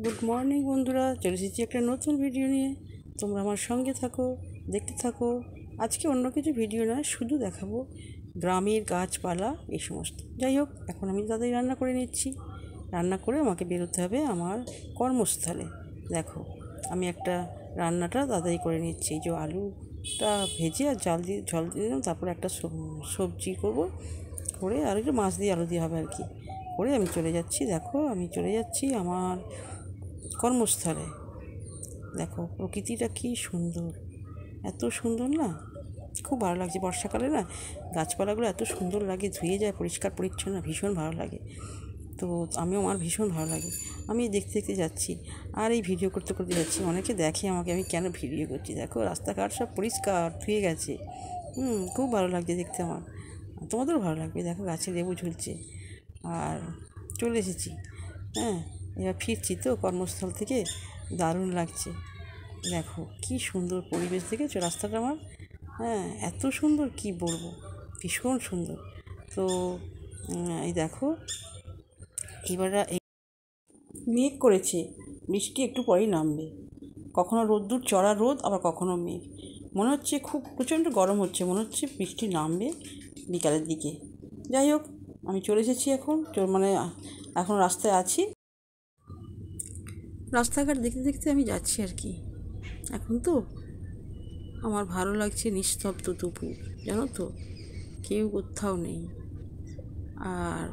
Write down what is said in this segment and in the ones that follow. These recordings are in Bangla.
গুড মর্নিং বন্ধুরা, চলে এসেছি একটা নতুন ভিডিও নিয়ে। তোমরা আমার সঙ্গে থাকো, দেখতে থাকো। আজকে অন্য কিছু ভিডিও নয়, শুধু দেখাবো গ্রামের গাছপালা এই সমস্ত। যাই হোক, এখন আমি তাদের রান্না করে নিচ্ছি। রান্না করে আমাকে বেরোতে হবে আমার কর্মস্থলে। দেখো, আমি একটা রান্নাটা তাড়াতাড়ি করে নিচ্ছি। এই যে আলুটা ভেজে আর জল দিয়ে দিলাম, তারপরে একটা সবজি করব, করে আর একটু মাছ দিয়ে আলু দিয়ে হবে আর কি করে আমি চলে যাচ্ছি। দেখো, আমি চলে যাচ্ছি আমার কর্মস্থলে। দেখো প্রকৃতিটা কি সুন্দর, এত সুন্দর না, খুব ভালো লাগছে। বর্ষাকালে না গাছপালাগুলো এত সুন্দর লাগে, ধুয়ে যায় পরিষ্কার পরিচ্ছন্ন, ভীষণ ভালো লাগে। তো আমার ভীষণ ভালো লাগে। আমি দেখতে দেখতে যাচ্ছি আর এই ভিডিও করতে করতে যাচ্ছি। অনেকে দেখে আমাকে আমি কেন ভিডিও করছি। দেখো রাস্তাঘাট সব পরিষ্কার ধুয়ে গেছে। খুব ভালো লাগছে দেখতে আমার। তোমাদেরও ভালো লাগবে। দেখো গাছে লেবু ঝুলছে। আর চলে এসেছি। হ্যাঁ, এবার ফিরছি তো কর্মস্থল থেকে। দারুণ লাগছে। দেখো কি সুন্দর পরিবেশ, দেখেছো রাস্তাটা আমার? হ্যাঁ, এত সুন্দর কি বলবো, ভীষণ সুন্দর। তো এই দেখো, এবার এই মেঘ করেছে, বৃষ্টি একটু পরেই নামবে। কখনো রোদ্দুর, চড়া রোদ, আবার কখনো মেঘ। মনে হচ্ছে খুব প্রচণ্ড গরম হচ্ছে, মনে হচ্ছে বৃষ্টি নামবে বিকালের দিকে। যাই হোক, আমি চলে এসেছি এখন, এখন রাস্তায় আছি। রাস্তাঘাট দেখতে দেখতে আমি যাচ্ছি আর কি। এখন তো আমার ভালো লাগছে, নিস্তব্ধ দুপুর, জানো তো, কেউ কোথাও নেই। আর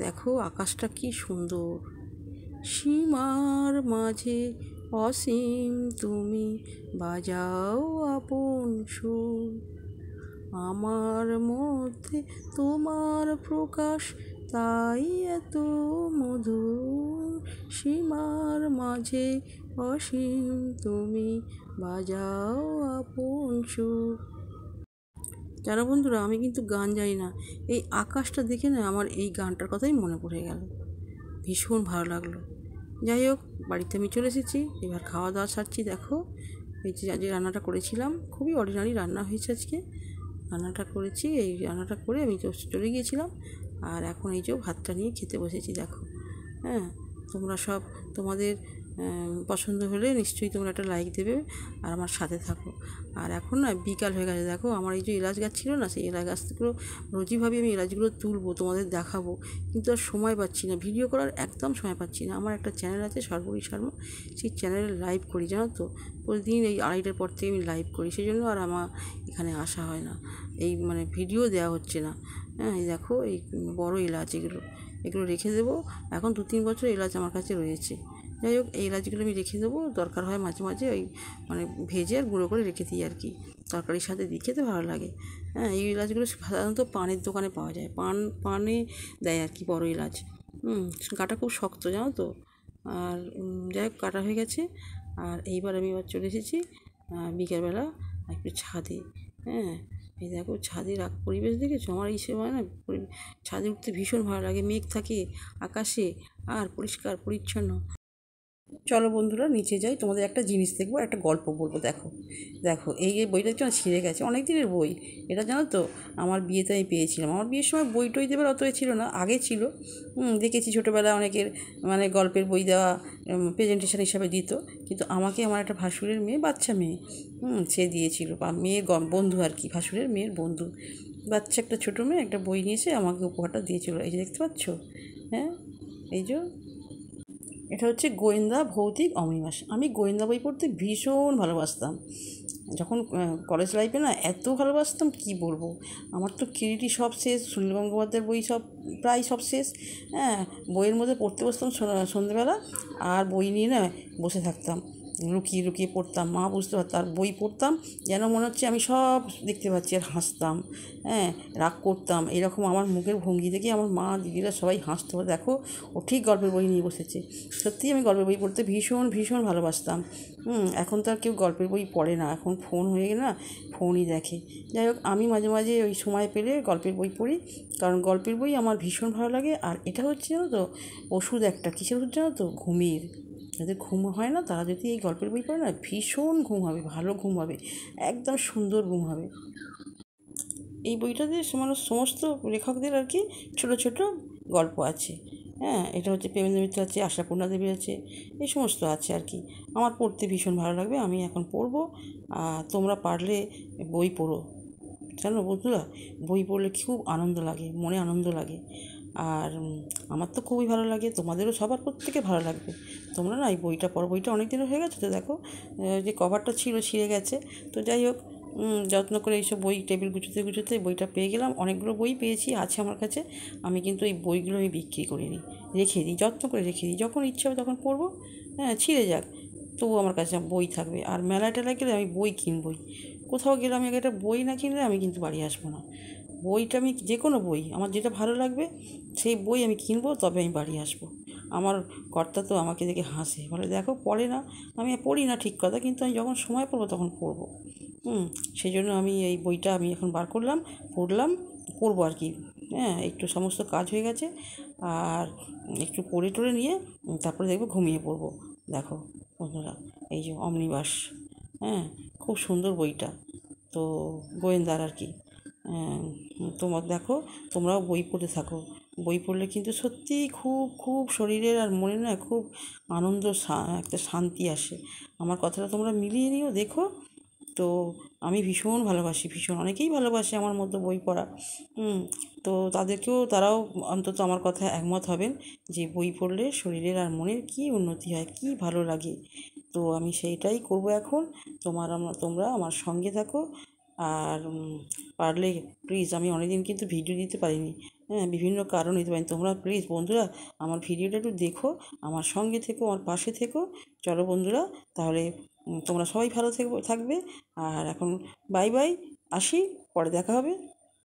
দেখো আকাশটা কি সুন্দর। সীমার মাঝে অসীম তুমি, বাজাও আপন সুর। আমার মধ্যে তোমার প্রকাশ, তাই এত মধুর। সীমার মাঝে অসীম তুমি, বাজাও আপন সুর। জানো বন্ধুরা, আমি কিন্তু গান জানি না। এই আকাশটা দেখে না আমার এই গানটার কথাই মনে পড়ে গেল, ভীষণ ভালো লাগলো। যাই হোক, বাড়িতে আমি চলে এসেছি, এবার খাওয়া দাওয়া সারছি। দেখো এই যে রান্নাটা করেছিলাম, খুবই অর্ডিনারি রান্না হয়েছে আজকে। রান্নাটা করেছি, এই রান্নাটা করে আমি চলে গিয়েছিলাম। আর এখন এই যে ভাতটা নিয়ে খেতে বসেছি। দেখো, হ্যাঁ, তোমরা সব তোমাদের পছন্দ হলে নিশ্চয়ই তোমরা একটা লাইক দেবে আর আমার সাথে থাকো। আর এখন না বিকাল হয়ে গেছে। দেখো আমার এই যে এলাচ গাছ ছিল না, সেই এলাচ গাছগুলো রোজই ভাবি আমি এলাচগুলো তুলবো, তোমাদের দেখাবো, কিন্তু আর সময় পাচ্ছি না, ভিডিও করার একদম সময় পাচ্ছি না। আমার একটা চ্যানেল আছে সর্বরী শর্মা, সেই চ্যানেলে লাইভ করি, জানো তো, প্রতিদিন এই 2:30টার পর থেকে আমি লাইভ করি, সেই জন্য আর আমার এখানে আসা হয় না, এই ভিডিও দেওয়া হচ্ছে না। হ্যাঁ, এই দেখো এই বড় এলাচ, এগুলো রেখে দেবো। এখন 2-3 বছর এলাচ আমার কাছে রয়েছে। যাই হোক, এই এলাচগুলো আমি রেখে দেবো, দরকার হয় মাঝে মাঝে ওই ভেজে আর গুঁড়ো করে রেখে দিই আর কি, তরকারির সাথে দিই, খেতে ভালো লাগে। হ্যাঁ, এই এলাচগুলো সাধারণত পানের দোকানে পাওয়া যায়, পানে দেয় আর কি, বড় এলাচ। কাটা খুব শক্ত, জানো তো। আর যাই হোক, কাটা হয়ে গেছে। আর এইবার আমি চলে এসেছি বিকেলবেলা একটু ছাদে। হ্যাঁ, এই দেখো ছাদের পরিবেশ দেখেছো? আমার এই সময় না ছাদে উঠতে ভীষণ ভালো লাগে, মেঘ থাকে আকাশে আর পরিষ্কার পরিচ্ছন্ন। চলো বন্ধুরা, নিচে যাই, তোমাদের একটা জিনিস দেখবো, একটা গল্প বলবো। দেখো দেখো, এই বইটা দেখছো না, ছিঁড়ে গেছে, অনেক দিনের বই এটা, জানো তো। আমার বিয়েতে আমি পেয়েছিলাম। আমার বিয়ের সময় বই টই দেবার অত ছিল না, আগে ছিল। দেখেছি ছোটোবেলায় অনেকের গল্পের বই দেওয়া, প্রেজেন্টেশন হিসাবে দিত। কিন্তু আমাকে আমার একটা ভাসুরের মেয়ে, বাচ্চা মেয়ে, সে দিয়েছিল, বা মেয়ের বন্ধু আর কি, ভাসুরের মেয়ের বন্ধু, বাচ্চা একটা ছোটো মেয়ে একটা বই নিয়েছে আমাকে উপহারটা দিয়েছিল। এই যে দেখতে পাচ্ছ, হ্যাঁ, এই যে এটা হচ্ছে গোয়েন্দা ভৌতিক অমনিবাস। আমি গোয়েন্দা বই পড়তে ভীষণ ভালোবাসতাম। যখন কলেজ লাইফে না এত ভালোবাসতাম কি বলবো। আমার তো কিরিটি সব শেষ, সুনীল গঙ্গোপাধ্যায়ের বই সব প্রায় সব শেষ। হ্যাঁ, বইয়ের মধ্যে পড়তে বসতাম সন্ধ্যেবেলা, আর বই নিয়ে না বসে থাকতাম, লুকিয়ে লুকিয়ে পড়তাম। মা বুঝতে পারত, আর বই পড়তাম যেন মনে হচ্ছে আমি সব দেখতে পাচ্ছি, আর হাসতাম। হ্যাঁ, রাগ করতাম, এরকম আমার মুখের ভঙ্গি দেখে আমার মা দিদিরা সবাই হাসতো, দেখো ও ঠিক গল্পের বই নিয়ে বসেছে। সত্যিই আমি গল্পের বই পড়তে ভীষণ ভীষণ ভালোবাসতাম। এখন তো আর কেউ গল্পের বই পড়ে না, এখন ফোন হয়ে গেলে না, ফোনই দেখে। যাই হোক, আমি মাঝে মাঝে ওই সময় পেলে গল্পের বই পড়ি, কারণ গল্পের বই আমার ভীষণ ভালো লাগে। আর এটা হচ্ছে, জানো তো, ওষুধ একটা, কিসের ওষুধ জানো তো, ঘুমের। যাদের ঘুম হয় না তারা যদি এই গল্পের বই পড়ে না, ভীষণ ঘুম হবে, ভালো ঘুম হবে, একদম সুন্দর ঘুম হবে। এই বইটাতে সমস্ত লেখকদের আর কি ছোট ছোট গল্প আছে। হ্যাঁ, এটা হচ্ছে প্রেমেন্দ্র মিত্র আছে, আশাপূর্ণা দেবী আছে, এই সমস্ত আছে আর কি। আমার পড়তে ভীষণ ভালো লাগবে, আমি এখন পড়বো। আর তোমরা পারলে বই পড়ো, জানো বন্ধুরা, বই পড়লে খুব আনন্দ লাগে, মনে আনন্দ লাগে। আর আমার তো খুবই ভালো লাগে, তোমাদেরও সবার প্রত্যেকের ভালো লাগবে। তোমরা না এই বইটা পড়ো, বইটা অনেক দিনের হয়ে গেছে তো, দেখো যে কভারটা ছিল ছিঁড়ে গেছে। তো যাই হোক, যত্ন করে এইসব বই টেবিল গুছোতে গুছোতে বইটা পেয়ে গেলাম, অনেকগুলো বই পেয়েছি, আছে আমার কাছে। আমি কিন্তু এই বইগুলো আমি বিক্রি করিনি, রেখে দিই, যত্ন করে রেখে দিই, যখন ইচ্ছা হবে তখন পড়বো। হ্যাঁ, ছিঁড়ে যাক, তবুও আমার কাছে বই থাকবে। আর মেলায় টেলায় গেলে আমি বই কিনবই, কোথাও গেলে আমি একটা বই না কিনলে আমি কিন্তু বাড়ি আসবো না। বইটা আমি যে কোনো বই আমার যেটা ভালো লাগবে সেই বই আমি কিনবো, তবে আমি বাড়ি আসবো। আমার কর্তা তো আমাকে দেখে হাসে, বলে দেখো পড়ে না। আমি পড়ি না ঠিক কথা, কিন্তু আমি যখন সময় পাবো তখন পড়বো। সেই জন্য আমি এই বইটা আমি এখন বার করলাম, পড়লাম, পড়বো আর কি। হ্যাঁ, একটু সমস্ত কাজ হয়ে গেছে, আর একটু পড়ে টড়ে নিয়ে তারপরে দেখবো ঘুমিয়ে পড়বো। দেখো বন্ধুরা, এই যে অমনিবাস, হ্যাঁ, খুব সুন্দর বইটা, তো গোয়েন্দার আর কি। তোমার দেখো, তোমরাও বই পড়তে থাকো। বই পড়লে কিন্তু সত্যিই খুব খুব শরীরের আর মনে না খুব আনন্দ, একটা শান্তি আসে। আমার কথাটা তোমরা মিলিয়ে নিও, দেখো। তো আমি ভীষণ ভালোবাসি, ভীষণ, অনেকেই ভালোবাসে আমার মতো বই পড়া। তো তারাও অন্তত আমার কথায় একমত হবেন যে বই পড়লে শরীরের আর মনের কী উন্নতি হয়, কী ভালো লাগে। তো আমি সেইটাই করব এখন। তোমরা আমার সঙ্গে থাকো। আর পারলে প্লিজ, আমি অনেকদিন কিন্তু ভিডিও দিতে পারিনি, হ্যাঁ, বিভিন্ন কারণ দিতে পারিনি। তোমরা প্লিজ বন্ধুরা আমার ভিডিওটা একটু দেখো, আমার সঙ্গে থেকো, আমার পাশে থেকো। চলো বন্ধুরা, তাহলে তোমরা সবাই ভালো থাকবে। আর এখন বাই বাই, আসি, পরে দেখা হবে।